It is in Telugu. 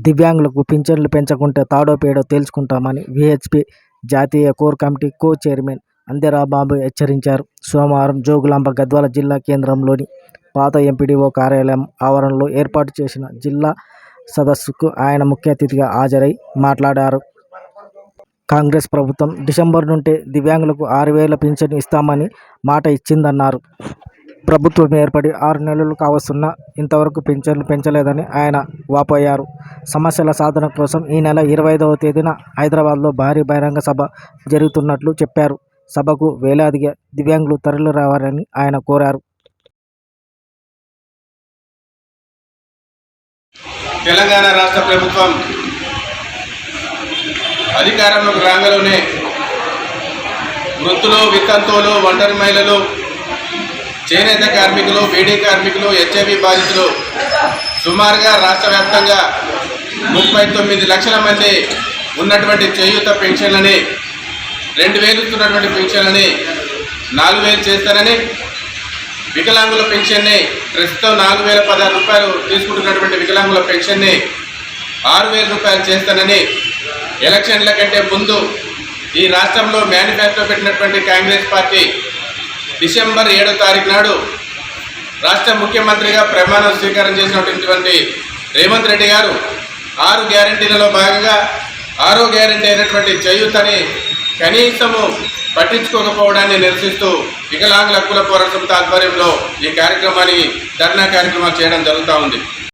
దివ్యాంగులకు పింఛన్లు పెంచకుంటే తాడో పేడో తేల్చుకుంటామని విహెచ్పి జాతీయ కోర్ కమిటీ కో చైర్మన్ అందెరాబాబు హెచ్చరించారు. సోమవారం జోగులాంబ గద్వాల జిల్లా కేంద్రంలోని పాత ఎంపీడీఓ కార్యాలయం ఆవరణలో ఏర్పాటు చేసిన జిల్లా సదస్సుకు ఆయన ముఖ్య అతిథిగా హాజరై మాట్లాడారు. కాంగ్రెస్ ప్రభుత్వం డిసెంబర్ నుండి దివ్యాంగులకు 6,000 పింఛన్ ఇస్తామని మాట ఇచ్చిందన్నారు. ప్రభుత్వం ఏర్పడి 6 నెలలు కావస్తున్నా ఇంతవరకు పింఛన్లు పెంచలేదని ఆయన వాపోయారు. సమస్యల సాధన కోసం ఈ నెల 25వ తేదీన హైదరాబాద్లో భారీ బహిరంగ సభ జరుగుతున్నట్లు చెప్పారు. సభకు వేలాదిగా దివ్యాంగులు తరలి రావాలని ఆయన కోరారు. తెలంగాణ రాష్ట్ర ప్రభుత్వం అధికారంలోకి రాగానే వృద్ధులు, వితంతువులు, ఒంటరి మహిళలు, చేనేత కార్మికులు, బీడీ కార్మికులు, హెచ్ఐవి బాధితులు సుమారుగా రాష్ట్ర వ్యాప్తంగా 39 లక్షల మంది ఉన్నటువంటి చేయూత పెన్షన్లని 2,000 ఇస్తున్నటువంటి పెన్షన్లని 4,000 చేస్తానని, వికలాంగుల పెన్షన్ని ప్రస్తుతం 4,016 రూపాయలు తీసుకుంటున్నటువంటి వికలాంగుల పెన్షన్ని 6,000 రూపాయలు చేస్తానని ఎలక్షన్ల కంటే ముందు ఈ రాష్ట్రంలో మేనిఫెస్టో పెట్టినటువంటి కాంగ్రెస్ పార్టీ డిసెంబర్ 7వ తారీఖు నాడు రాష్ట్ర ముఖ్యమంత్రిగా ప్రమాణ స్వీకారం చేసినటువంటి రేవంత్ రెడ్డి గారు 6 గ్యారంటీలలో భాగంగా 6వ గ్యారంటీ అయినటువంటి చేయూతని కనీసము పట్టించుకోకపోవడాన్ని నిరసిస్తూ వికలాంగుల హక్కుల పోరాటం ఆధ్వర్యంలో ఈ కార్యక్రమాన్ని ధర్నా కార్యక్రమాలు చేయడం జరుగుతూ ఉంది.